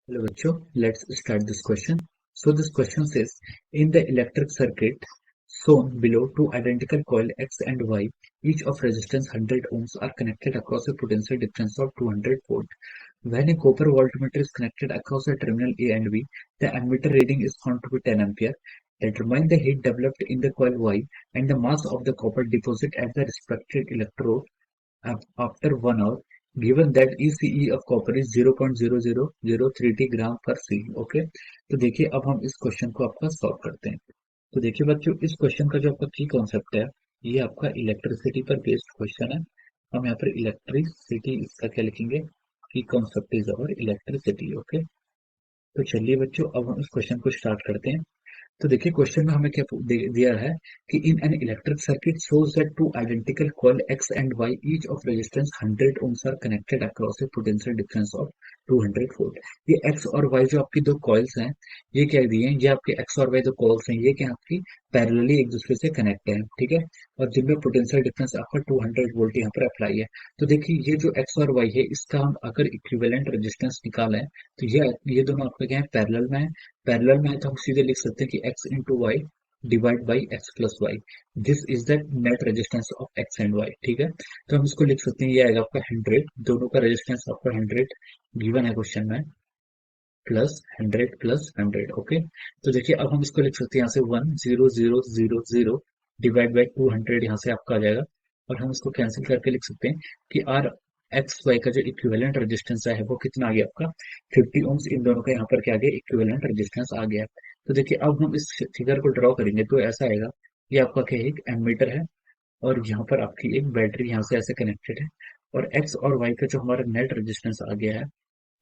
Hello, Vacho. Let's start this question. So this question says, in the electric circuit shown below, two identical coil X and Y, each of resistance 100 ohms, are connected across a potential difference of 200 volt. When a copper voltmeter is connected across a terminal A and B, the ammeter reading is found to be 10 ampere. Determine the heat developed in the coil Y and the mass of the copper deposit at the respective electrode after 1 hour, given that ECE of copper is 0.0003 t ग्राम पर सी। Okay, तो देखिए अब हम इस question को आपका solve करते हैं। तो देखिए बच्चों, इस क्वेश्चन का जो आपका की कॉन्सेप्ट है, ये आपका इलेक्ट्रिसिटी पर बेस्ड क्वेश्चन है। हम यहाँ पर इलेक्ट्रिसिटी इसका क्या लिखेंगे, की concept is our electricity. Okay, तो चलिए बच्चों, अब हम इस क्वेश्चन को स्टार्ट करते हैं। तो देखिए क्वेश्चन में हमें क्या दिया है कि in an electric circuit shows that two identical coil X and Y each of resistance 100 ohms are connected across a potential difference of 200 volt। ये X और Y जो आपकी दो कॉइल्स हैं, ये क्या दिए हैं, ये आपके X और Y दो कॉइल्स हैं, ये क्या आपकी पैरेलली एक दूसरे से कनेक्ट है, ठीक है। और जिनमें पोटेंशियल डिफरेंस आपका 200 वोल्ट यहाँ पर अप्लाई है। तो देखिए ये जो X और Y है, इसका हम अगर इक्विवेलेंट रेजिस्टेंस निकालें तो ये दोनों आपके क्या है, पैरेलल में है। पैरेलल में है तो हम सीधे लिख सकते हैं कि x into Y divide by X plus Y, this is the net resistance of X and Y, ठीक है। तो हम इसको लिख सकते हैं, ये आएगा आपका 100, दोनों का रेजिस्टेंस आपका 100 गिवन है क्वेश्चन में, प्लस 100 प्लस 100। ओके, तो देखिए अब हम इसको लिख सकते हैं यहाँ से 10000 डिवाइड बाई 200, यहाँ से आपका आ जाएगा। और हम इसको कैंसिल करके लिख सकते हैं कि आर एक्स वाई का जो इक्विवेलेंट रेजिस्टेंस है वो कितना आ गया आपका 50 ओम्स। इन दोनों का यहाँ पर क्या आ गया, इक्विवेलेंट रेजिस्टेंस आ गया। तो देखिए अब हम इस फिगर को ड्रॉ करेंगे तो ऐसा आएगा, ये आपका क्या है, एक एमीटर है, और यहाँ पर आपकी एक बैटरी यहाँ से ऐसे कनेक्टेड है। और एक्स और वाई का जो हमारा नेट रेजिस्टेंस आ गया है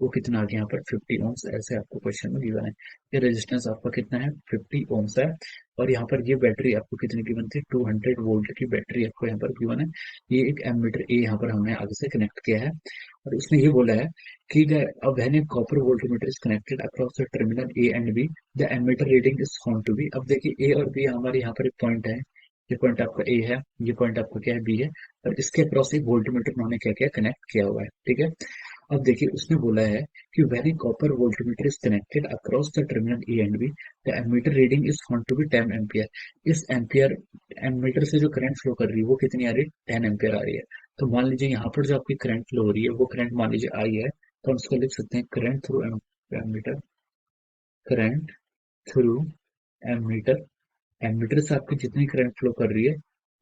वो कितना आ गया यहाँ पर 50 ओम्स, ऐसे आपको क्वेश्चन में गिवन है। ये रेजिस्टेंस आपका कितना है, 50 ओम्स है। और यहाँ पर ये बैटरी आपको कितनी गिवन थी, 200 वोल्ट की बैटरी आपको यहाँ पर गिवन है। ये एक एमीटर ए यहाँ पर हमने आगे से कनेक्ट किया है। और इसने ये बोला है कि when a copper voltmeter is connected across the terminal A and B, the ammeter reading is found to be. अब देखिए ए और बी हमारे यहाँ पर एक पॉइंट है, ये पॉइंट आपका ए है, ये पॉइंट आपका क्या है, बी है। और इसके अक्रॉस एक वोल्टमीटर उन्होंने क्या किया, कनेक्ट किया हुआ है, ठीक है। अब देखिए उसने बोला है कि when a copper voltmeter is connected across the terminal A and B, the ammeter reading is found to be 10 ampere. इस एम्पियर एमीटर से जो करंट फ्लो कर रही है वो कितनी आ रही है, 10 एम्पियर आ रही है। तो मान लीजिए यहाँ पर जो आपकी करंट फ्लो हो रही है वो करंट मान लीजिए आई है, तो हम इसको लिख सकते हैं current through ammeter, current through ammeter. Ammeter से आपकी जितनी करंट फ्लो कर रही है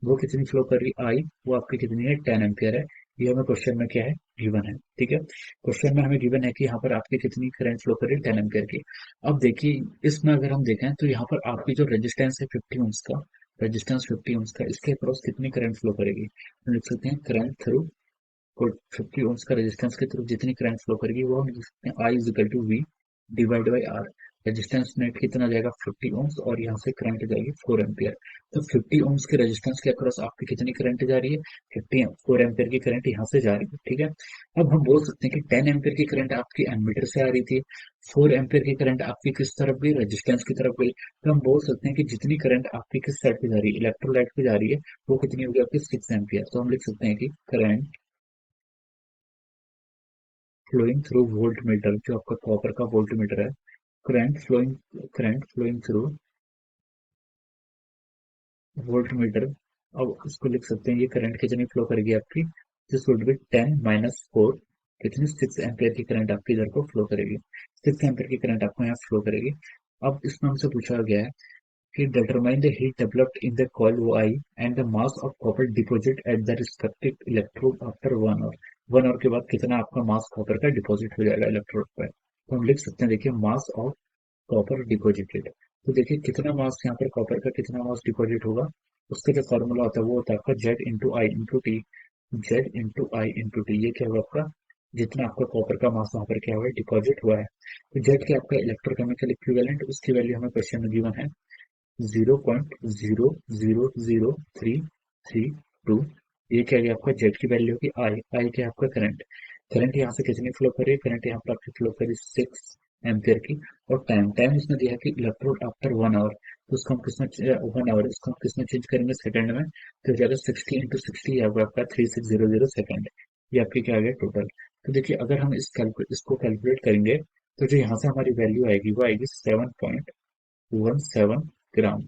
वो कितनी फ्लो कर रही है, आई, वो आपकी कितनी है, 10 एम्पियर है। ये हमें क्वेश्चन में क्या है, गिवन है, ठीक है। क्वेश्चन में हमें गिवन है कि यहाँ पर आपकी कितनी करंट फ्लो कर रही है, 10 एम्पियर की। अब देखिए इसमें अगर हम देखें तो यहाँ पर आपकी जो रेजिस्टेंस है 50 ओम्स का, रेजिस्टेंस 50 ओम्स का, इसके अक्रॉस कितनी करंट फ्लो करेगी, हम लिख सकते हैं करंट थ्रू 50 ओम्स का रेजिस्टेंस के थ्रू जितनी करंट फ्लो करेगी वो हम लिख सकते हैं I is equal to V divide by R. Resistance net कितना जाएगा 50 ओम्स, और यहाँ से करंट जाएगी 4 एम्पियर। तो 50 ओम्स के रेजिस्टेंस के अक्रॉस आपकी कितनी करंट जा रही है, 4 एम्पियर की करंट यहाँ से जा रही है, ठीक है। अब हम बोल सकते हैं कि 10 एम्पियर की करंट आपकी एमीटर से आ रही थी, 4 एम्पियर की करंट आपकी किस तरफ गई, रेजिस्टेंस की तरफ गई। तो हम बोल सकते हैं कि जितनी करंट आपकी किस साइड पे जा रही है, इलेक्ट्रोलाइट पे जा रही है, वो कितनी होगी आपकी 6 एम्पियर। तो हम लिख सकते हैं कि current flowing through voltmeter, जो आपका कॉपर का वोल्ट मीटर है, current flowing through voltmeter. अब इसको लिख सकते हैं, ये करंट कितनी फ्लो करेगी आपकी, दिस वुड बी 10 माइनस 4, कितनी 6 एम्पियर की करंट आपकी इधर को फ्लो करेगी, 6 एम्पियर की करंट आपको यहाँ फ्लो करेगी। अब इसमें हमसे पूछा गया है कि determine the heat developed in the coil Y and the mass of copper deposit at the respective electrode after 1 hour। 1 our के बाद कितना आपका मास कॉपर का डिपॉजिट हो जाएगा इलेक्ट्रोड पर। तो हम लिख सकते हैं, देखिए मास ऑफ कॉपर डिपॉजिटेड। तो देखिए कितना मास यहाँ पर कॉपर का कितना मास डिपॉजिट होगा, उसका जो फॉर्मूला होता है वो होता है आपका जेड इंटू आई इंटू टी। जेड इंटू आई इंटू टी, ये क्या होगा आपका, जितना आपका कॉपर का मास वहां पर क्या हुआ है, डिपॉजिट हुआ है। तो जेड के आपका इलेक्ट्रोकेमिकल इक्विवेलेंट, उसकी वैल्यू हमें क्वेश्चन में गिवन है 0.00332। ये क्या है आपका, जेड की वैल्यू की आई, आई क्या है आपका करंट। करंट यहाँ से कितनी फ्लो कर रही है, करंट यहाँ पर आपकी फ्लो कर रही है 6 एम्पियर की। और टाइम टाइम इसमें दिया है कि इलेक्ट्रोड आफ्टर 1 आवर, तो उसको हम किसमें 1 आवर, इसको हम किसमें चेंज करेंगे, सेकंड में। तो जाएगा 60 इंटू 60 आपका 3600 सेकंड। ये आपकी क्या आ गया टोटल। तो देखिए अगर हम इसको कैलकुलेट करेंगे तो जो यहाँ से हमारी वैल्यू आएगी वो आएगी 7.17 ग्राम।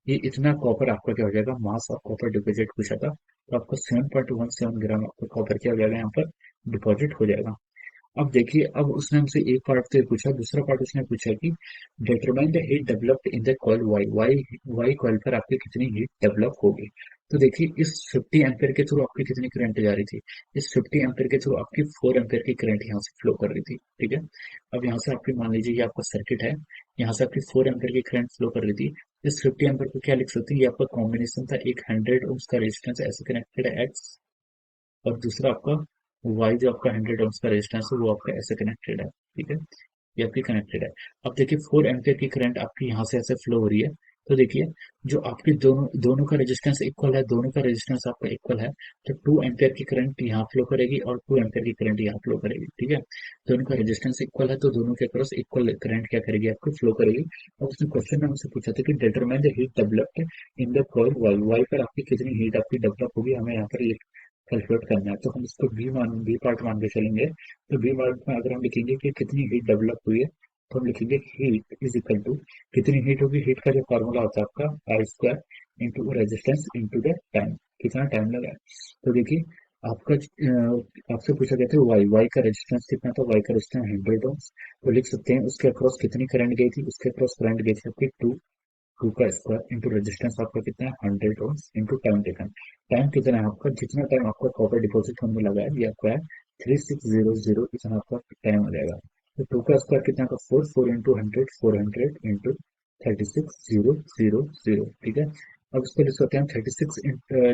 ये इतना कॉपर आपका क्या हो जाएगा, मास ऑफ कॉपर डिपॉजिट पूछा था, तो आपको 7.17 ग्राम आपका कॉपर क्या हो जाएगा यहाँ पर डिपॉजिट हो जाएगा। अब देखिए, अब उसने हमसे एक पार्ट तो ये पूछा, दूसरा पार्ट उसने पूछा कि determine the heat developed in the coil Y Y Y coil पर आपकी कितनी हीट डेवलप होगी। तो देखिए, इस 50 एम्पेयर के थ्रू आपकी कितनी करंट जा रही थी, इस 50 एम्पेयर के थ्रू आपकी 4 एम्पेयर की करंट यहाँ से फ्लो कर रही थी, ठीक है। अब यहाँ से आपकी मान लीजिए ये आपका सर्किट है, यहाँ से आपकी 4 एम्पेयर की करंट फ्लो कर रही थी। इस 50 एम्पेयर को क्या लिख सकते हैं, ये आपका कॉम्बिनेशन था, एक 100 ओम्स का रेजिस्टेंस ऐसे कनेक्टेड है एक्स, और दूसरा आपका वाई जो आपका 100 ओम्स का रेजिस्टेंस है वो आपका ऐसे कनेक्टेड है, ठीक है, ये आपकी कनेक्टेड है। अब देखिए 4 एम्पियर की करंट आपकी यहाँ से ऐसे फ्लो हो रही है, तो देखिए जो आपकी दोनों दोनों का रेजिस्टेंस इक्वल है, दोनों का रेजिस्टेंस आपका इक्वल है, तो 2 एम्पियर की करंट यहाँ फ्लो करेगी और 2 एम्पियर की करंट यहाँ फ्लो करेगी, ठीक है। दोनों का रेजिस्टेंस इक्वल है तो दोनों के अक्रॉस इक्वल करंट क्या करेगी, आपको फ्लो करेगी। अब उसने क्वेश्चन में हमसे पूछा था कि determine the heat developed in the coil Y Y पर आपकी कितनी हीट आपकी डेवलप होगी, हमें यहाँ पर कैलकुलेट करना है। तो हम इसको बी पार्ट मान के चलेंगे। तो बी पार्ट में अगर हम लिखेंगे कि कितनी हीट डेवलप हुई है, तो हम लिखेंगे हीट इज इक्वल टू, कितनी हीट होगी, हीट का जो फॉर्मूला होता है आपका I square into resistance into the time, कितना टाइम लगा है। तो देखिए आपका आपसे पूछा गया था वाई वाई का रेजिस्टेंस कितना था, वाई का रेजिस्टेंस 100 ओम्स। तो लिख सकते हैं उसके अक्रॉस कितनी करंट गई थी, उसके अक्रॉस करंट गई थी आपकी 2 का स्क्वायर इंटू रेजिस्टेंस आपका कितना है 100 ohms into time taken. Time कितना है आपका, जितना टाइम आपका कॉपर डिपॉजिट होने में लगा है ये आपका है 3600, इतना आपका टाइम हो जाएगा। तो 2 का स्क्वायर कितना का 4 इंटू 100, 400 इंटू 36000, ठीक है। अब इसको लिख सकते हैं 36,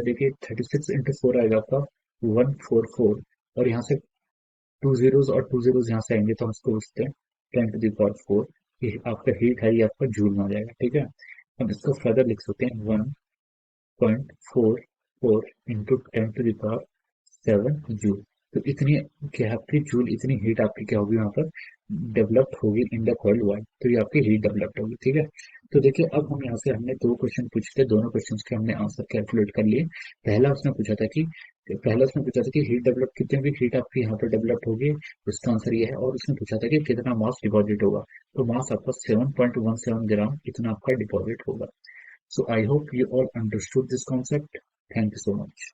देखिए 36 इंटू 4 आएगा आपका 144, और यहाँ से 2 zeros और 2 zeros यहाँ से आएंगे तो हम इसको लिखते हैं 10⁴। ये आपका हीट है, ये आपका जूल में आ जाएगा, ठीक है। हम इसको फर्दर लिख सकते हैं 1.44 इंटू 10⁷ जूल। तो इतनी क्या है आपकी जूल, इतनी हीट आपकी क्या होगी वहां पर डेवलप्ड होगी इन द कॉइल वाई, तो ये आपकी हीट डेवलप्ड होगी, ठीक है। तो देखिए अब हम यहाँ से हमने दो क्वेश्चन पूछे थे, दोनों क्वेश्चन के हमने आंसर कैलकुलेट कर लिए। पहला उसने पूछा था कि हीट डेवलप कितनी भी हीट आपकी यहाँ पर डेवलप होगी, इसका आंसर ये है। और उसने पूछा था कि कितना मास डिपॉजिट होगा, तो मास आपका 7.17 ग्राम इतना आपका डिपॉजिट होगा। So I hope you all understood this concept. Thank you so much.